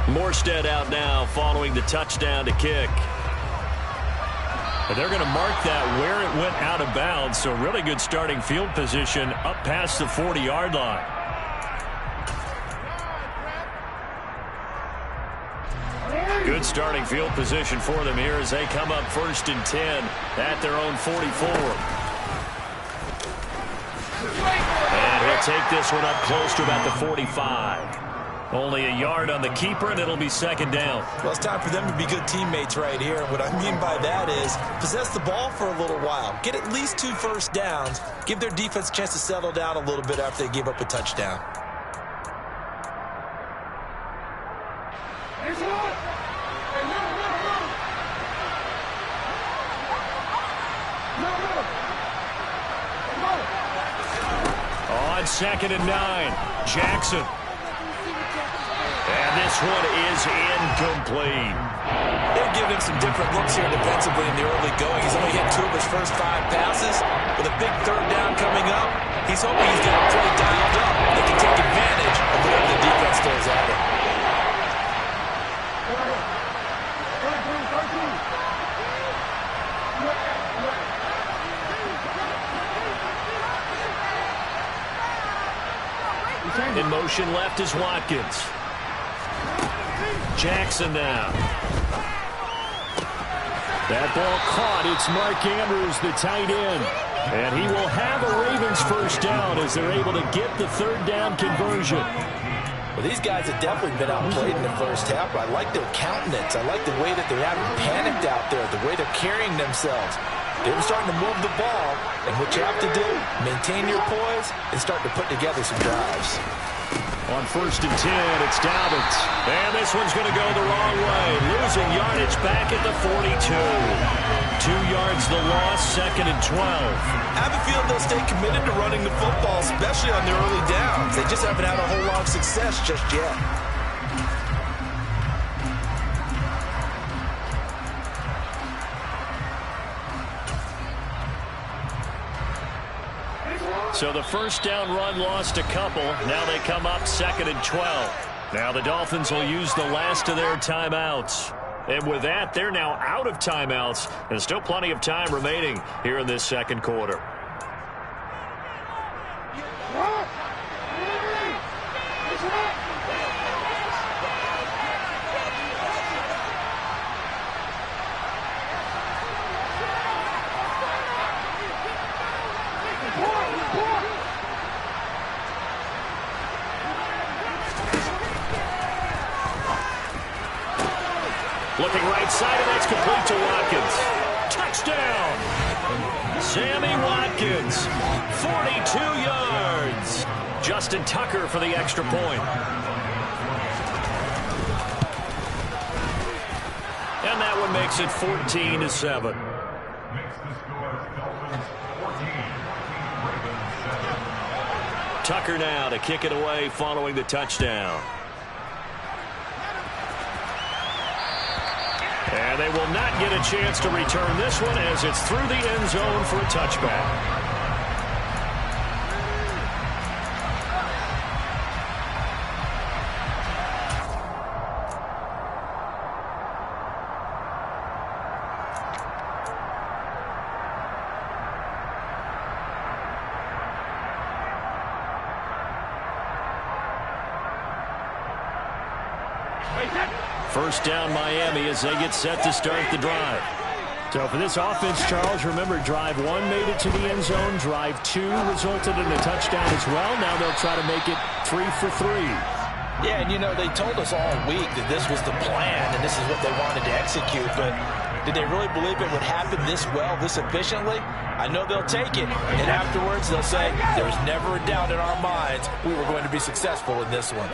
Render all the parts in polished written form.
Morstead out now following the touchdown to kick. But they're going to mark that where it went out of bounds, so really good starting field position up past the 40-yard line. Good starting field position for them here as they come up 1st and 10 at their own 44. And he'll take this one up close to about the 45. Only a yard on the keeper, and it'll be 2nd down. Well, it's time for them to be good teammates right here. And what I mean by that is possess the ball for a little while. Get at least 2 first downs. Give their defense a chance to settle down a little bit after they give up a touchdown. On 2nd and 9, Jackson. And this one is incomplete. They're giving him some different looks here defensively in the early going. He's only hit 2 of his first 5 passes. With a big 3rd down coming up, he's hoping he's got a play dialed up. They can take advantage of whatever the defense throws at him. In motion left is Watkins. Jackson now. That ball caught. It's Mark Andrews, the tight end. And he will have a Ravens first down as they're able to get the 3rd down conversion. Well, these guys have definitely been outplayed in the first half. I like their countenance. I like the way that they haven't panicked out there, the way they're carrying themselves. They're starting to move the ball, and what you have to do, maintain your poise and start to put together some drives. On 1st and 10, it's Dobbins. And this one's going to go the wrong way. Losing yardage back at the 42. 2 yards the loss, 2nd and 12. I have a feeling they'll stay committed to running the football, especially on the early downs. They just haven't had a whole lot of success just yet. So the first down run lost a couple. Now they come up 2nd and 12. Now the Dolphins will use the last of their timeouts. And with that, they're now out of timeouts. And still plenty of time remaining here in this 2nd quarter. Looking right side, and that's complete to Watkins. Touchdown! Sammy Watkins, 42 yards. Justin Tucker for the extra point. And that one makes it 14-7. Tucker now to kick it away following the touchdown. And they will not get a chance to return this one as it's through the end zone for a touchback. First down Miami as they get set to start the drive. So for this offense, Charles, remember drive 1 made it to the end zone. Drive 2 resulted in a touchdown as well. Now they'll try to make it 3 for 3. Yeah, and you know, they told us all week that this was the plan and this is what they wanted to execute. But did they really believe it would happen this well, this efficiently? I know they'll take it. And afterwards they'll say, there was never a doubt in our minds we were going to be successful in this one.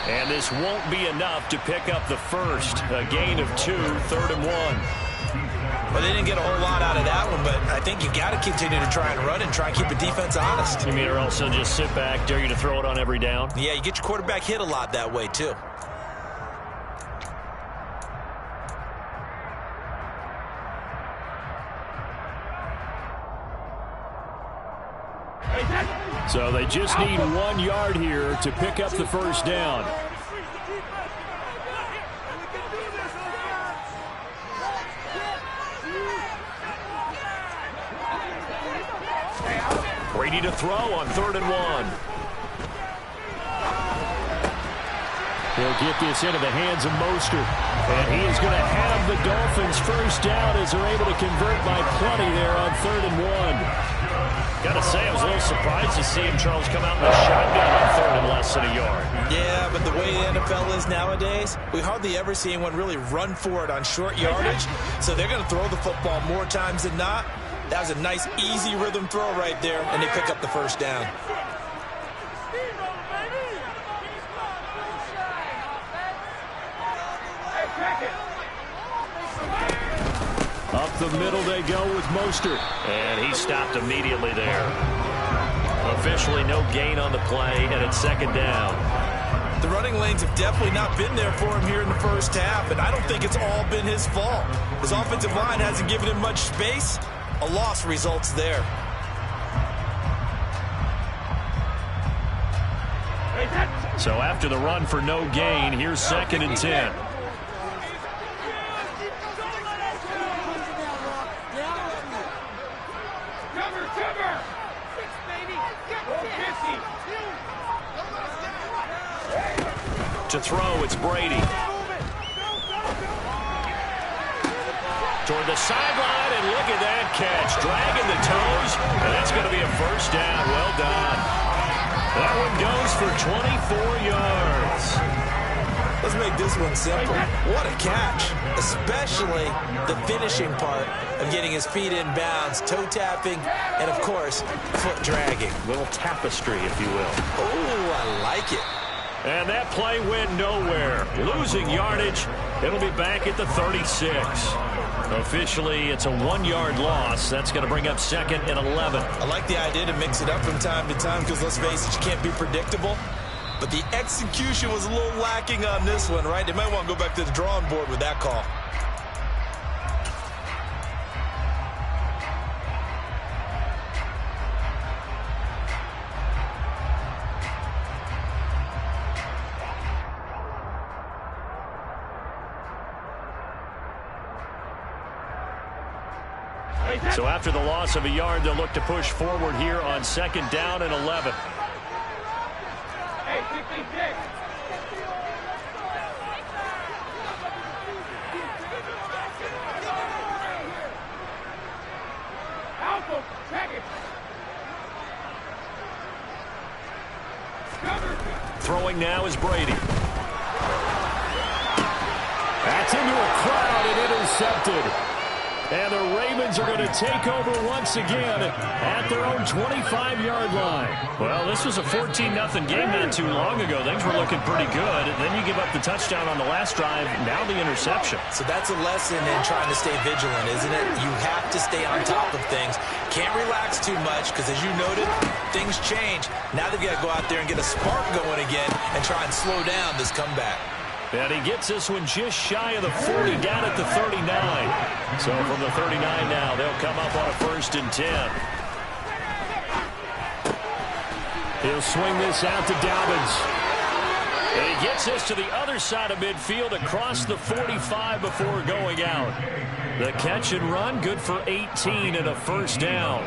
And this won't be enough to pick up the first. A gain of 2, 3rd and 1. Well, they didn't get a whole lot out of that one, but I think you got to continue to try and run and try and keep the defense honest. You mean or else they'll just sit back, dare you to throw it on every down? Yeah, you get your quarterback hit a lot that way, too. So they just need 1 yard here to pick up the first down. Brady to throw on 3rd and 1. He'll get this into the hands of Mostert. And he is going to have the Dolphins first down as they're able to convert by plenty there on 3rd and 1. Got to say, I was a little surprised to see him, Charles, come out in the shotgun on 3rd and less than a yard. Yeah, but the way the NFL is nowadays, we hardly ever see anyone really run for it on short yardage. So they're going to throw the football more times than not. That was a nice, easy rhythm throw right there, and they pick up the first down. Up the middle they go with Mostert. And he stopped immediately there. Officially no gain on the play, and it's 2nd down. The running lanes have definitely not been there for him here in the first half, and I don't think it's all been his fault. His offensive line hasn't given him much space. A loss results there. So after the run for no gain, here's 2nd and 10. To throw, it's Brady. Toward the sideline, and look at that catch. Dragging the toes, and that's going to be a first down. Well done. That one goes for 24 yards. Let's make this one simple. What a catch, especially the finishing part of getting his feet in bounds, toe tapping, and, of course, foot dragging. Little tapestry, if you will. Oh, I like it. And that play went nowhere. Losing yardage. It'll be back at the 36. Officially, it's a 1-yard loss. That's going to bring up 2nd and 11. I like the idea to mix it up from time to time because, let's face it, you can't be predictable. But the execution was a little lacking on this one, right? They might want to go back to the drawing board with that call. So after the loss of a yard, they'll look to push forward here on 2nd down and 11. Throwing now is Brady. That's into a crowd and intercepted. And the Ravens are going to take over once again at their own 25-yard line. Well, this was a 14-0 game not too long ago. Things were looking pretty good. And then you give up the touchdown on the last drive. Now the interception. So that's a lesson in trying to stay vigilant, isn't it? You have to stay on top of things. Can't relax too much because, as you noted, things change. Now they've got to go out there and get a spark going again and try and slow down this comeback. And he gets this one just shy of the 40, down at the 39. So from the 39 now, they'll come up on a 1st and 10. He'll swing this out to Dobbins. And he gets this to the other side of midfield across the 45 before going out. The catch and run, good for 18 and a first down.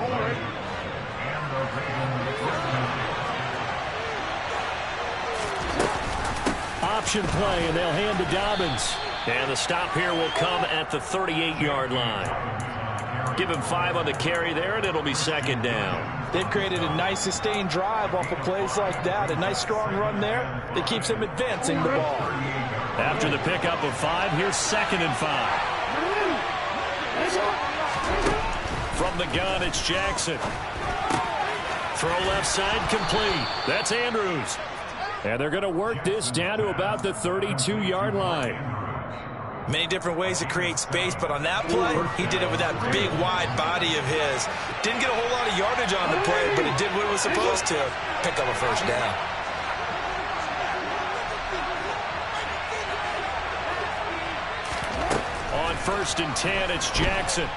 Option play, and they'll hand to Dobbins. And the stop here will come at the 38-yard line. Give him 5 on the carry there, and it'll be 2nd down. They've created a nice sustained drive off of plays like that. A nice strong run there that keeps them advancing the ball. After the pickup of 5, here's 2nd and 5. From the gun, it's Jackson. Throw left side complete. That's Andrews. And they're going to work this down to about the 32-yard line. Many different ways to create space, but on that play, he did it with that big, wide body of his. Didn't get a whole lot of yardage on the play, but it did what it was supposed to. Pick up a first down. On 1st and 10, it's Jackson.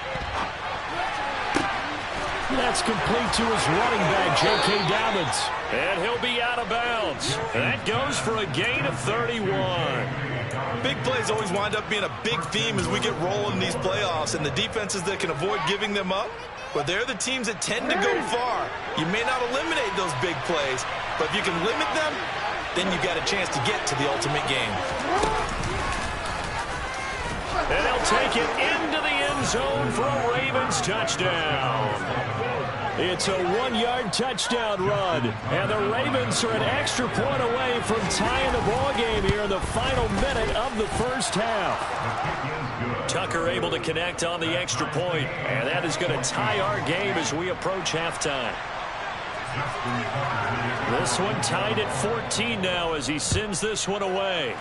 that's complete to his running back, J.K. Dobbins. And he'll be out of bounds. That goes for a gain of 31. Big plays always wind up being a big theme as we get rolling in these playoffs, and the defenses that can avoid giving them up, but they're the teams that tend to go far. You may not eliminate those big plays, but if you can limit them, then you've got a chance to get to the ultimate game. And they'll take it into the end zone for a Ravens touchdown. It's a 1-yard touchdown run, and the Ravens are an extra point away from tying the ball game here in the final minute of the first half. Tucker able to connect on the extra point, and that is going to tie our game as we approach halftime. This one tied at 14 now as he sends this one away.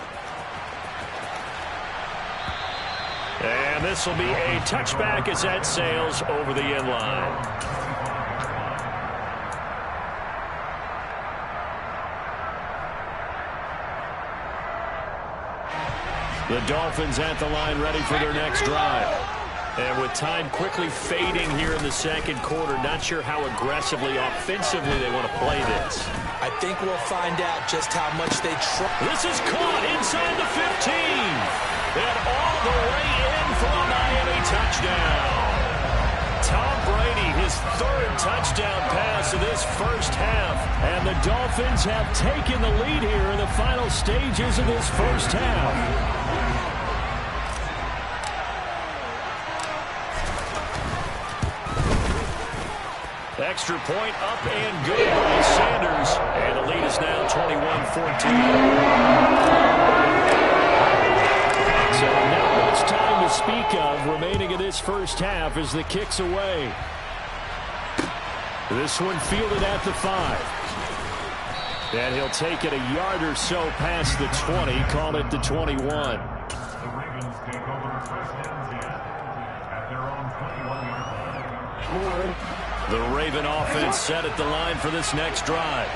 And this will be a touchback as that sails over the end line. The Dolphins at the line ready for their next drive. And with time quickly fading here in the second quarter, not sure how aggressively, offensively they want to play this. I think we'll find out just how much they try. This is caught inside the 15. And all the way in for a Miami touchdown. Tom Brady, his third touchdown pass of this first half. And the Dolphins have taken the lead here in the final stages of this first half. Extra point up and good by Sanders. And the lead is now 21-14. So not much time to speak of remaining in this first half as the kick's away. This one fielded at the 5. And he'll take it a yard or so past the 20, call it the 21. The Ravens take over first downs at their own 21-yard line. The Raven offense set at the line for this next drive.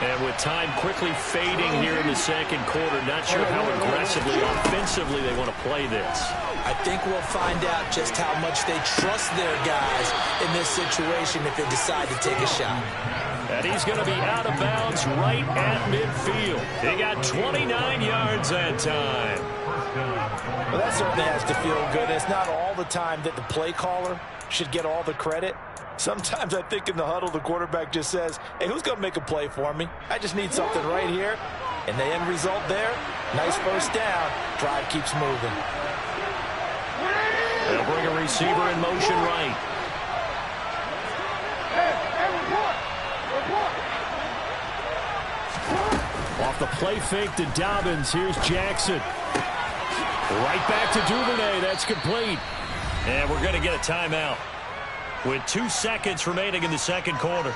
And with time quickly fading here in the second quarter, not sure how aggressively, offensively they want to play this. I think we'll find out just how much they trust their guys in this situation if they decide to take a shot. And he's going to be out of bounds right at midfield. He got 29 yards that time. Well, that certainly has to feel good. It's not all the time that the play caller should get all the credit. Sometimes I think in the huddle, the quarterback just says, hey, who's going to make a play for me? I just need something right here. And the end result there, nice first down. Drive keeps moving. They'll bring a receiver in motion right. Off the play fake to Dobbins. Here's Jackson. Right back to Duvernay. That's complete. And we're going to get a timeout with 2 seconds remaining in the second quarter.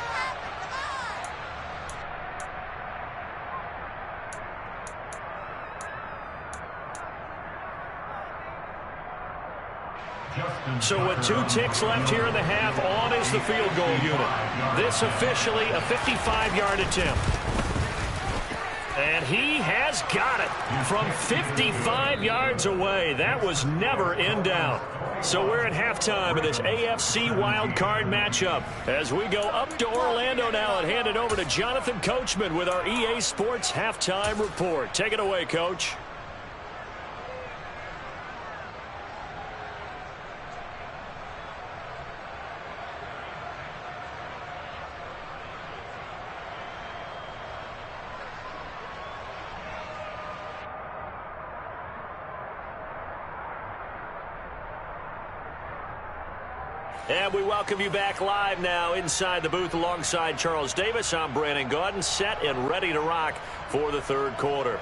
So with 2 ticks left here in the half, on is the field goal unit. This officially a 55-yard attempt. And he has got it from 55 yards away. That was never in doubt. So we're at halftime of this AFC wildcard matchup as we go up to Orlando now and hand it over to Jonathan Coachman with our EA Sports Halftime Report. Take it away, Coach. And we welcome you back live now inside the booth alongside Charles Davis. I'm Brandon Gaudin, set and ready to rock for the third quarter.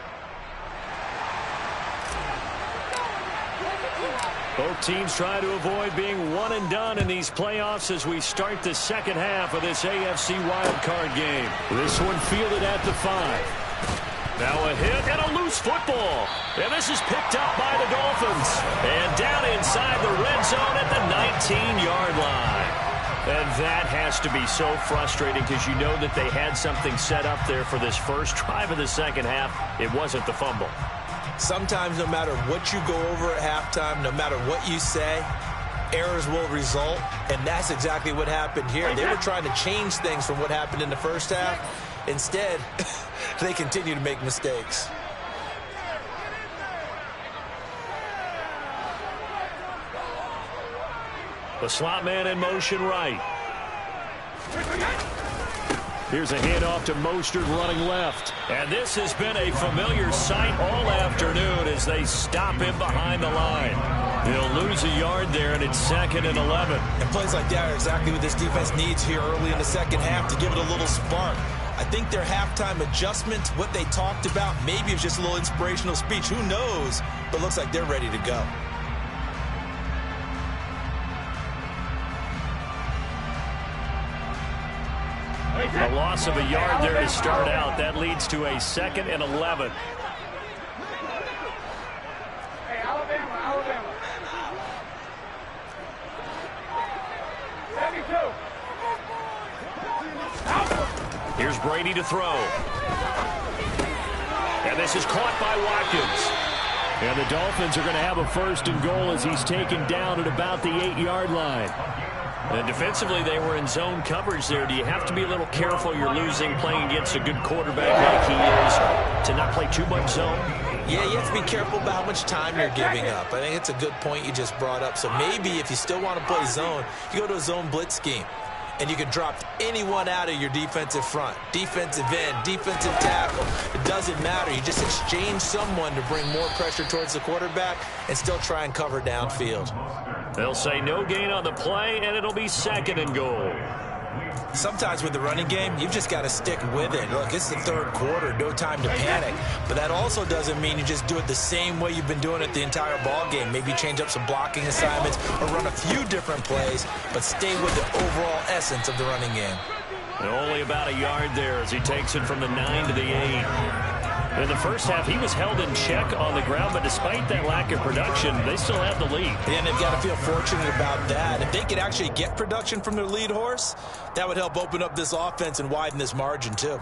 Both teams try to avoid being one and done in these playoffs as we start the second half of this AFC wildcard game. This one fielded at the 5. Now a hit and a loose football. And this is picked up by the Dolphins. And down inside the red zone at the 19-yard line. And that has to be so frustrating because you know that they had something set up there for this first drive of the second half. It wasn't the fumble. Sometimes no matter what you go over at halftime, no matter what you say, errors will result, and that's exactly what happened here. They were trying to change things from what happened in the first half. Instead, they continue to make mistakes. The slot man in motion right. Here's a handoff to Mostert running left. And this has been a familiar sight all afternoon as they stop him behind the line. He'll lose a yard there, and it's 2nd and 11. And plays like that are exactly what this defense needs here early in the second half to give it a little spark. I think their halftime adjustment, what they talked about, maybe it was just a little inspirational speech. Who knows? But looks like they're ready to go. A loss of a yard there to start out. That leads to a 2nd and 11. Hey, Alabama. 72. Here's Brady to throw. And this is caught by Watkins. And the Dolphins are going to have a 1st and goal as he's taken down at about the 8-yard line. And defensively, they were in zone coverage there. Do you have to be a little careful? You're losing playing against a good quarterback like he is to not play too much zone? Yeah, you have to be careful about how much time you're giving up. I think it's a good point you just brought up. So maybe if you still want to play zone, you go to a zone blitz scheme. And you can drop anyone out of your defensive front. Defensive end, defensive tackle. It doesn't matter. You just exchange someone to bring more pressure towards the quarterback and still try and cover downfield. They'll say no gain on the play, and it'll be 2nd and goal. Sometimes with the running game, you've just got to stick with it. Look, it's the 3rd quarter, no time to panic. But that also doesn't mean you just do it the same way you've been doing it the entire ball game. Maybe change up some blocking assignments or run a few different plays, but stay with the overall essence of the running game. And only about a yard there as he takes it from the 9 to the 8. In the first half, he was held in check on the ground, but despite that lack of production, they still have the lead. And they've got to feel fortunate about that. If they could actually get production from their lead horse, that would help open up this offense and widen this margin too.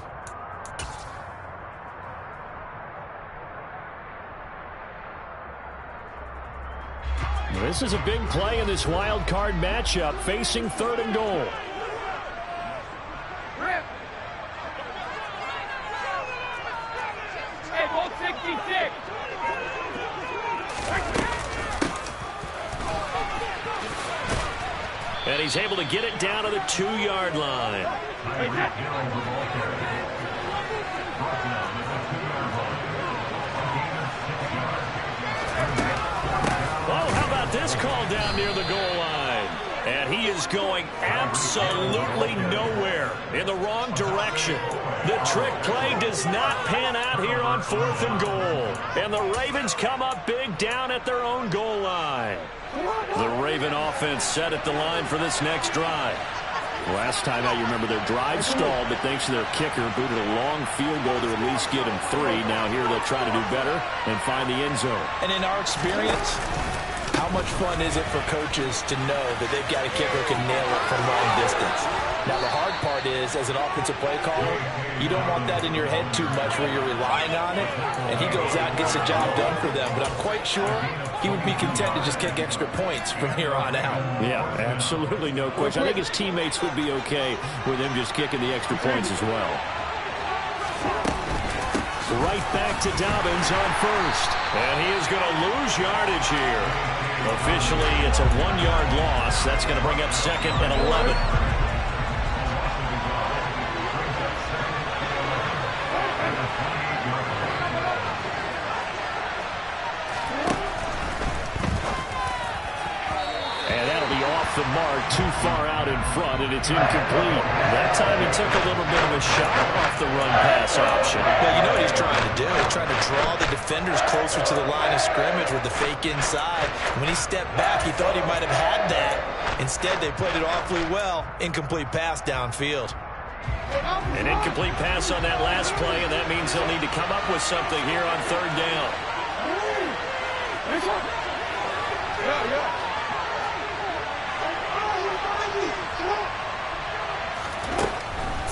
This is a big play in this wild card matchup, facing 3rd and goal. Hey, ball 66. And he's able to get it down to the 2-yard line. Oh, how about this call down near the goal line? And he is going absolutely nowhere in the wrong direction. The trick play does not pan out here on 4th and goal. And the Ravens come up big down at their own goal line. The Raven offense set at the line for this next drive. Last time out, you remember their drive stalled, but thanks to their kicker, booted a long field goal to at least get him 3. Now here they'll try to do better and find the end zone. And in our experience, how much fun is it for coaches to know that they've got a kicker who can nail it from long distance? Now, the hard part is, as an offensive play caller, you don't want that in your head too much where you're relying on it, and he goes out and gets the job done for them. But I'm quite sure he would be content to just kick extra points from here on out. Yeah, absolutely no question. I think his teammates would be okay with him just kicking the extra points as well. Right back to Dobbins on 1st. And he is going to lose yardage here. Officially, it's a 1-yard loss. That's going to bring up 2nd and 11. The mark too far out in front, and it's incomplete. That time he took a little bit of a shot off the run-pass option. Well, you know what he's trying to do. He's trying to draw the defenders closer to the line of scrimmage with the fake inside. When he stepped back, he thought he might have had that. Instead, they played it awfully well. Incomplete pass downfield. An incomplete pass on that last play, and that means they'll need to come up with something here on 3rd down.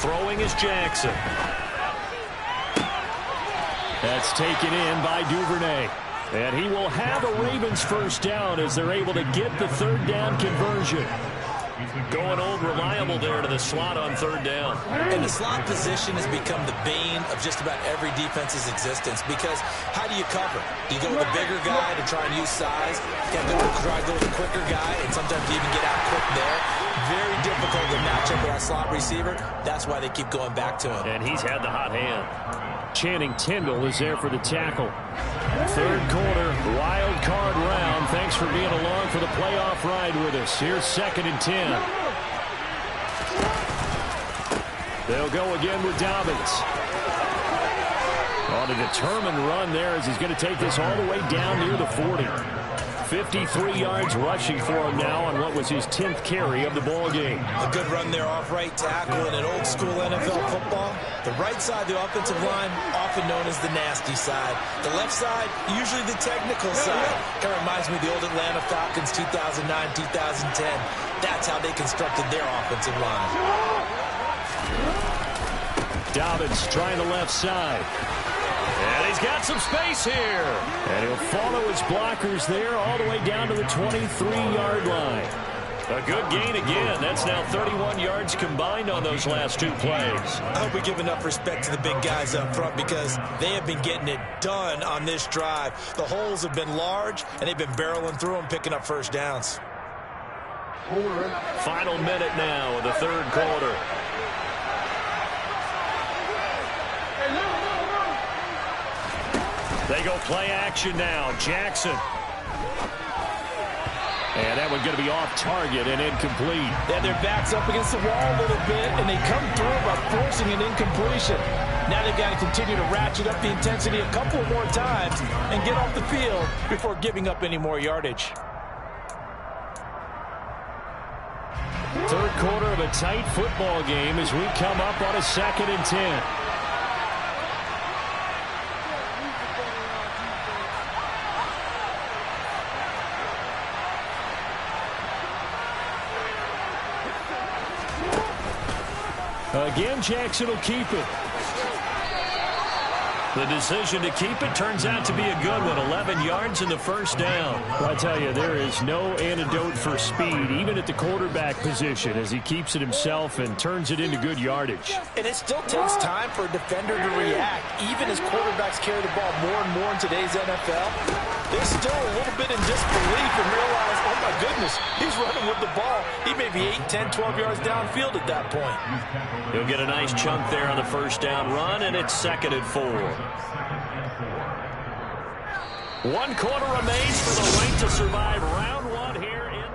Throwing is Jackson. That's taken in by Duvernay. And he will have a Ravens first down as they're able to get the third down conversion. Going old reliable there to the slot on third down. And the slot position has become the bane of just about every defense's existence because how do you cover? Do you go with a bigger guy to try and use size? You got to try to go with a quicker guy, and sometimes you even get out quick there. Very difficult to match up with that slot receiver. That's why they keep going back to him. And he's had the hot hand. Channing Tindall is there for the tackle. Third quarter, wild card round. Thanks for being along for the playoff ride with us. Here's 2nd and 10. They'll go again with Dobbins. On a determined run there as he's going to take this all the way down near the 40. 53 yards rushing for him now on what was his 10th carry of the ball game. A good run there off right tackle in an old school NFL football. The right side of the offensive line, often known as the nasty side. The left side, usually the technical side. Kind of reminds me of the old Atlanta Falcons 2009, 2010. That's how they constructed their offensive line. Dobbins trying the left side. And he's got some space here. And he'll follow his blockers there all the way down to the 23-yard line. A good gain again. That's now 31 yards combined on those last two plays. I hope we give enough respect to the big guys up front because they have been getting it done on this drive. The holes have been large, and they've been barreling through them, picking up first downs. Final minute now of the third quarter. They go play action now. Jackson. And that one going to be off target and incomplete. They have their backs up against the wall a little bit, and they come through by forcing an incompletion. Now they've got to continue to ratchet up the intensity a couple more times and get off the field before giving up any more yardage. Third quarter of a tight football game as we come up on a 2nd and 10. Again, Jackson will keep it. The decision to keep it turns out to be a good one. 11 yards in the first down. Well, I tell you, there is no antidote for speed, even at the quarterback position, as he keeps it himself and turns it into good yardage. And it still takes time for a defender to react. Even as quarterbacks carry the ball more and more in today's NFL, they're still a little bit in disbelief and realize, oh my goodness, he's running with the ball. He may be 8, 10, 12 yards downfield at that point. He'll get a nice chunk there on the first down run, and it's 2nd and 4. 1 quarter remains for the right to survive round one here in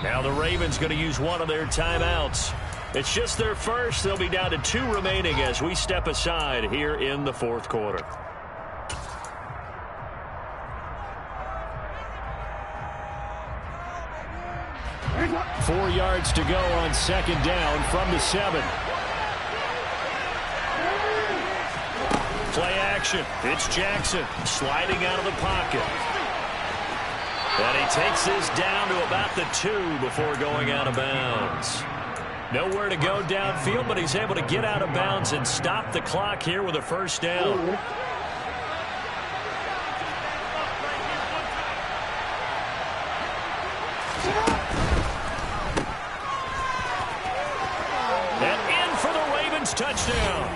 Now the Ravens going to use one of their timeouts. It's just their first. They'll be down to 2 remaining as we step aside here in the fourth quarter. Four yards to go on 2nd down from the 7. Play action. It's Jackson sliding out of the pocket. And he takes this down to about the 2 before going out of bounds. Nowhere to go downfield, but he's able to get out of bounds and stop the clock here with a first down. And in for the Ravens touchdown.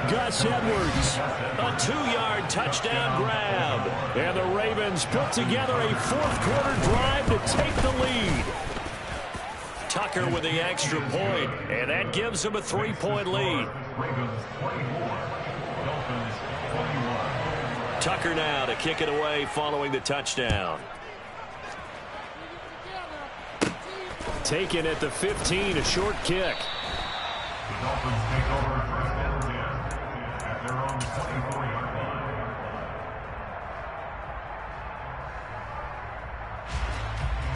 Gus Edwards. A 2-yard touchdown grab. And the Ravens put together a fourth quarter drive to take the lead. Tucker with the extra point, and that gives them a 3-point lead. Tucker now to kick it away following the touchdown. Taken at the 15, a short kick. The Dolphins take over first and 10 at their own 24-yard line.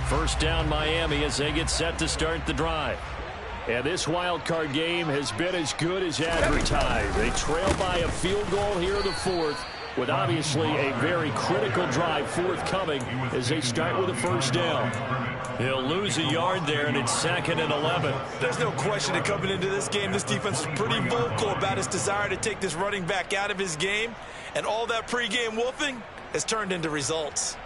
First down Miami as they get set to start the drive. And this wild card game has been as good as advertised. They trail by a field goal here in the fourth with obviously a very critical drive forthcoming as they start with a first down. He'll lose a yard there, and it's 2nd and 11. There's no question that coming into this game, this defense is pretty vocal about his desire to take this running back out of his game, and all that pregame wolfing has turned into results.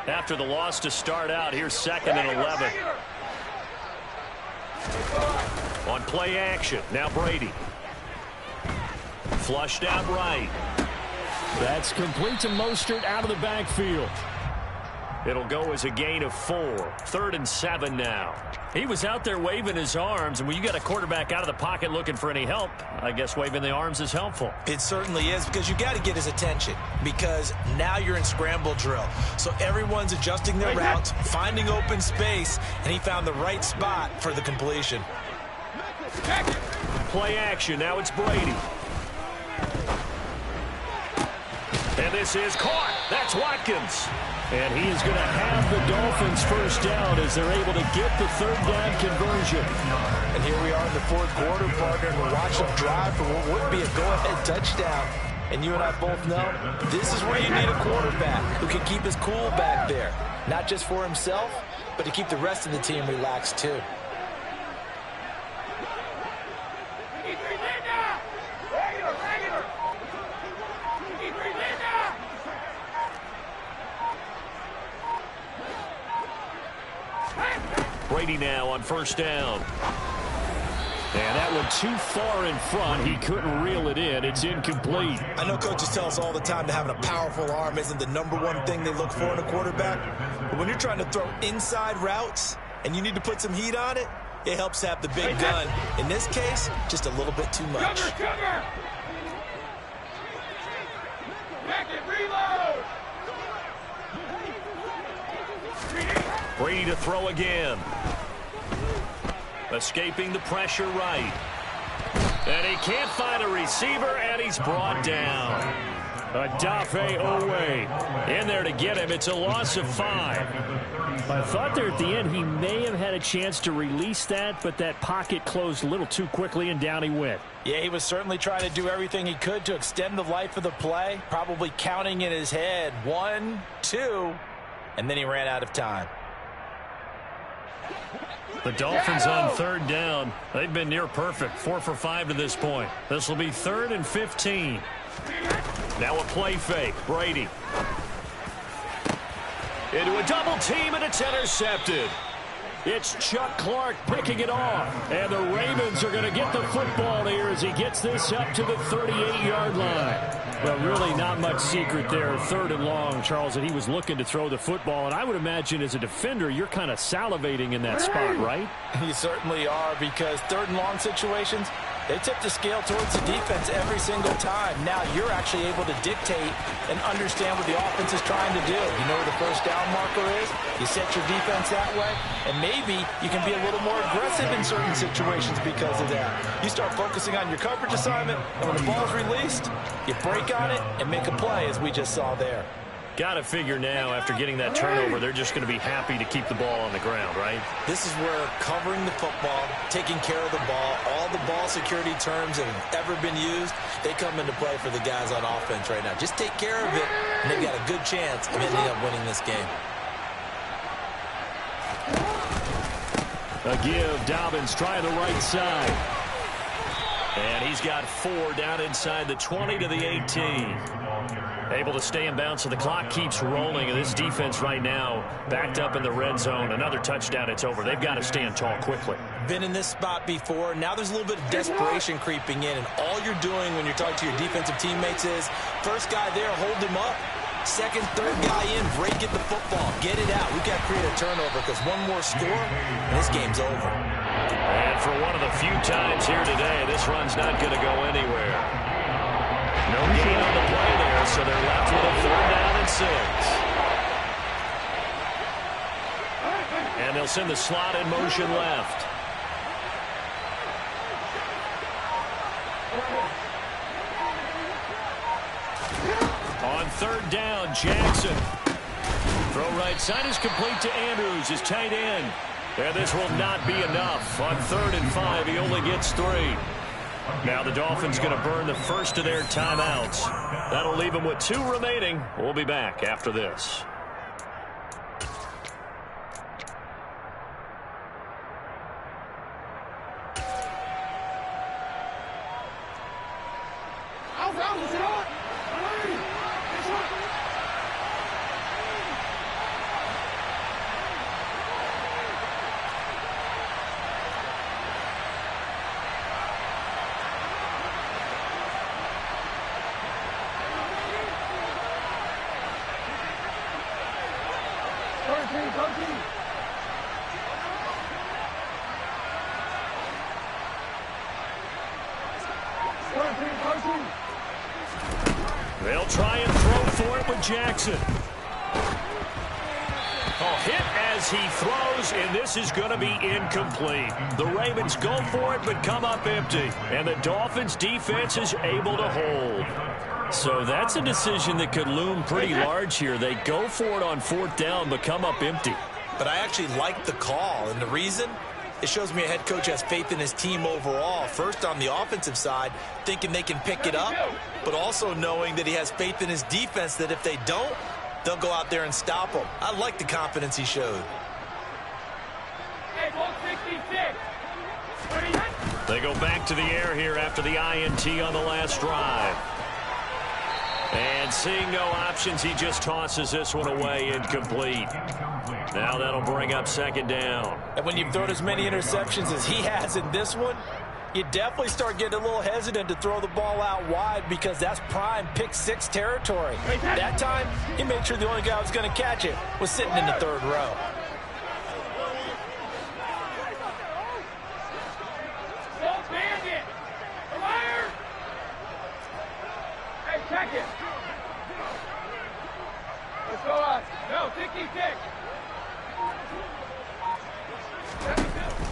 After the loss to start out, here's 2nd and 11. On play action, now Brady. Flushed out right. That's complete to Mostert out of the backfield. It'll go as a gain of 4. 3rd and 7 now. He was out there waving his arms, and when you got a quarterback out of the pocket looking for any help, I guess waving the arms is helpful. It certainly is, because you got to get his attention, because now you're in scramble drill. So everyone's adjusting their routes, finding open space, and he found the right spot for the completion. Play action, now it's Brady. And this is caught. That's Watkins. And he is going to have the Dolphins first down as they're able to get the 3rd down conversion. And here we are in the 4th quarter, partner, and we're watching them drive for what would be a go-ahead touchdown. And you and I both know this is where you need a quarterback who can keep his cool back there. Not just for himself, but to keep the rest of the team relaxed too. Brady now on 1st down. And that one too far in front. He couldn't reel it in. It's incomplete. I know coaches tell us all the time that having a powerful arm isn't the #1 thing they look for in a quarterback. But when you're trying to throw inside routes and you need to put some heat on it, it helps have the big gun. In this case, just a little bit too much. Cover! Back and reload! Brady to throw again. Escaping the pressure right. And he can't find a receiver, and he's brought down. Odafe Oweh in there to get him. It's a loss of 5. I thought there at the end he may have had a chance to release that, but that pocket closed a little too quickly, and down he went. Yeah, he was certainly trying to do everything he could to extend the life of the play, probably counting in his head 1, 2, and then he ran out of time. The Dolphins on 3rd down. They've been near perfect. 4 for 5 to this point. This will be 3rd and 15. Now a play fake. Brady. Into a double team, and it's intercepted. It's Chuck Clark picking it off. And the Ravens are going to get the football here as he gets this up to the 38-yard line. Well, really not much secret there. 3rd and long, Charles, and he was looking to throw the football. And I would imagine as a defender, you're kind of salivating in that spot, right? You certainly are, because 3rd and long situations, they tip the scale towards the defense every single time. Now you're actually able to dictate and understand what the offense is trying to do. You know where the first down marker is. You set your defense that way, and maybe you can be a little more aggressive in certain situations because of that. You start focusing on your coverage assignment, and when the ball's released, you break on it and make a play, as we just saw there. Got to figure now, after getting that turnover, they're just going to be happy to keep the ball on the ground, right? This is where covering the football, taking care of the ball, all the ball security terms that have ever been used, they come into play for the guys on offense right now. Just take care of it, and they've got a good chance of ending up winning this game. A give. Dobbins trying the right side. And he's got 4 down inside the 20 to the 18. Able to stay in bounds, so the clock keeps rolling. And this defense right now backed up in the red zone. Another touchdown, it's over. They've got to stand tall quickly. Been in this spot before. Now there's a little bit of desperation creeping in. And all you're doing when you're talking to your defensive teammates is, first guy there, hold him up. Second, third guy in, break it the football. Get it out. We've got to create a turnover, because one more score, and this game's over. And for one of the few times here today, this run's not going to go anywhere. No gain on the play there, so they're left with a 4th down and 6. And they'll send the slot in motion left. On 3rd down, Jackson. Throw right side is complete to Andrews, his tight end. And this will not be enough. On 3rd and 5, he only gets 3. Now the Dolphins going to burn the first of their timeouts. That'll leave them with 2 remaining. We'll be back after this. They'll try and throw for it with Jackson. Hit as he throws, and this is going to be incomplete. The Ravens go for it, but come up empty. And the Dolphins' defense is able to hold. So that's a decision that could loom pretty large here. They go for it on 4th down, but come up empty. But I actually like the call, and the reason? It shows me a head coach has faith in his team overall. First, on the offensive side, thinking they can pick it up, but also knowing that he has faith in his defense that if they don't, they'll go out there and stop him. I like the confidence he showed. Hey, ball 66. They go back to the air here after the INT on the last drive. And seeing no options, he just tosses this one away, incomplete. Now that'll bring up 2nd down. And when you've thrown as many interceptions as he has in this one, you definitely start getting a little hesitant to throw the ball out wide because that's prime pick 6 territory. That time, he made sure the only guy who was going to catch it was sitting in the 3rd row. Don't band it. Fire. Hey, check it. Let's go up. No, 66.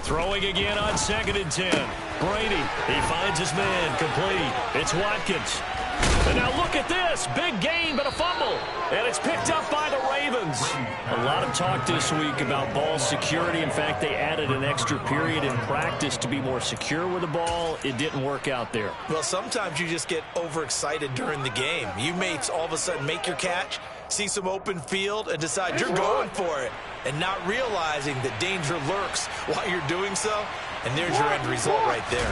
Throwing again on 2nd and 10. Brady, he finds his man, complete. It's Watkins. And now look at this. Big gain, but a fumble. And it's picked up by the Ravens. A lot of talk this week about ball security. In fact, they added an extra period in practice to be more secure with the ball. It didn't work out there. Well, sometimes you just get overexcited during the game. You may all of a sudden make your catch, see some open field, and decide you're going for it, and not realizing that danger lurks while you're doing so. And there's your end result right there.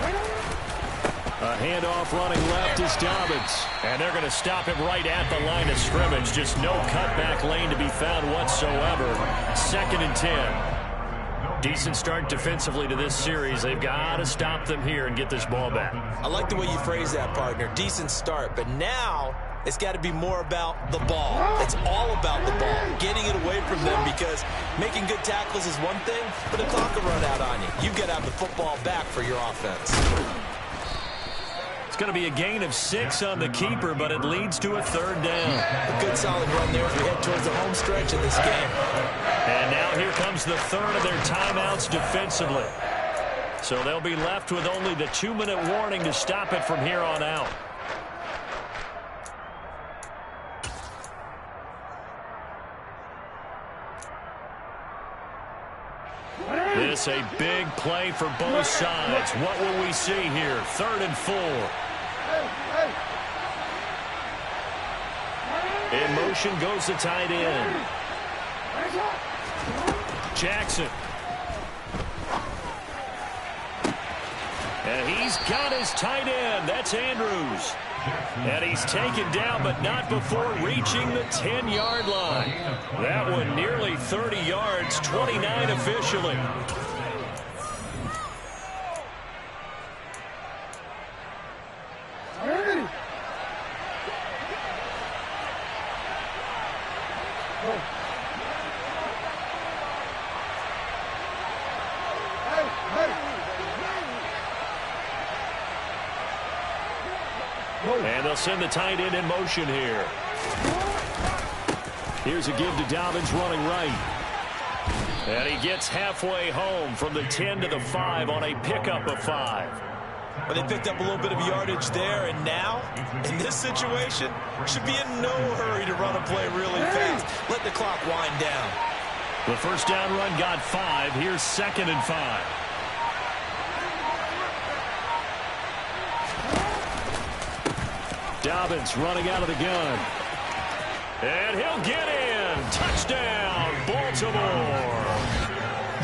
A handoff running left is Dobbins. And they're going to stop him right at the line of scrimmage. Just no cutback lane to be found whatsoever. 2nd and 10. Decent start defensively to this series. They've got to stop them here and get this ball back. I like the way you phrase that, partner. Decent start. But now it's got to be more about the ball. It's all about the ball, getting it away from them, because making good tackles is one thing, but the clock will run out on you. You've got to have the football back for your offense. It's going to be a gain of 6 on the keeper, but it leads to a 3rd down. A good solid run there as we head towards the home stretch of this game. And now here comes the 3rd of their timeouts defensively. So they'll be left with only the 2-minute warning to stop it from here on out. This a big play for both sides. What will we see here? 3rd and 4. In motion goes the tight end. Jackson. And he's got his tight end. That's Andrews. And he's taken down, but not before reaching the 10-yard line. That one nearly 30 yards, 29 officially. And they'll send the tight end in motion here. Here's a give to Dobbins running right. And he gets halfway home from the 10 to the 5 on a pickup of 5. But they picked up a little bit of yardage there, and now, in this situation, should be in no hurry to run a play really fast. Let the clock wind down. The 1st down run got 5. Here's 2nd and 5. Dobbins running out of the gun. And he'll get in. Touchdown, Baltimore.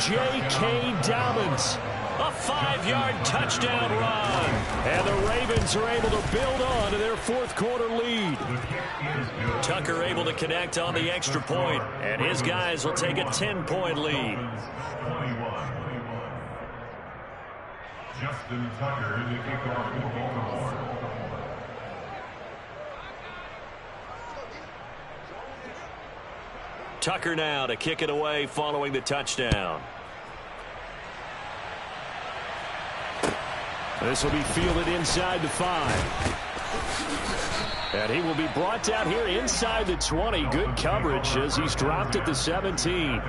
J.K. Dobbins. A 5-yard touchdown run. And the Ravens are able to build on to their 4th quarter lead. Tucker able to connect on the extra point, and his guys will take a 10-point lead. Justin Tucker, the kickoff for Baltimore. Tucker now to kick it away following the touchdown. This will be fielded inside the 5. And he will be brought down here inside the 20. Good coverage as he's dropped at the 17.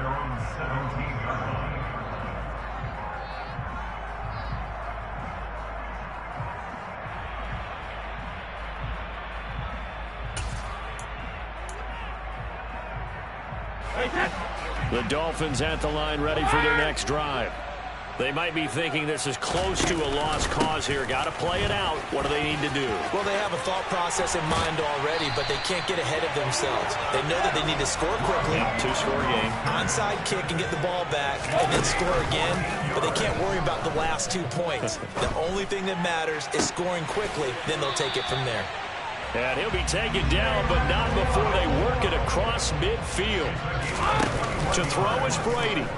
The Dolphins at the line ready for their next drive. They might be thinking this is close to a lost cause here. Got to play it out. What do they need to do? Well, they have a thought process in mind already, but they can't get ahead of themselves. They know that they need to score quickly. Two-score game. Onside kick and get the ball back and then score again, but they can't worry about the last 2 points. The only thing that matters is scoring quickly, then they'll take it from there. And he'll be taken down, but not before they work it across midfield. To throw is Brady.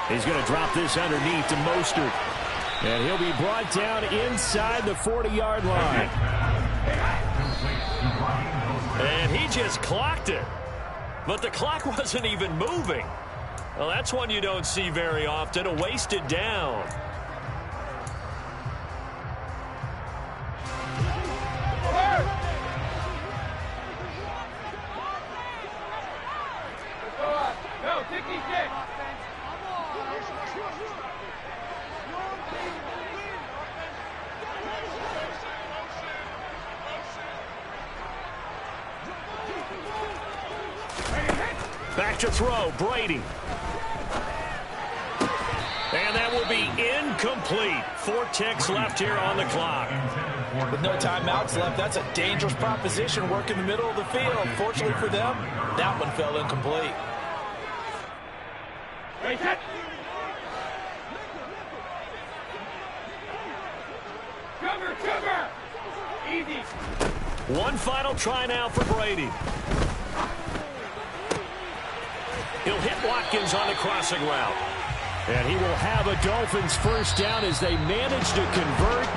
He's going to drop this underneath to Mostert. And he'll be brought down inside the 40-yard line. And he just clocked it. But the clock wasn't even moving. Well, that's one you don't see very often, a wasted down. No, ticky tick. Back to throw, Brady. And that will be incomplete. 4 ticks left here on the clock. With no timeouts left, that's a dangerous proposition, work in the middle of the field. Fortunately for them, that one fell incomplete. Cover. Easy. One final try now for Brady. He'll hit Watkins on the crossing route. And he will have a Dolphins first down as they manage to convert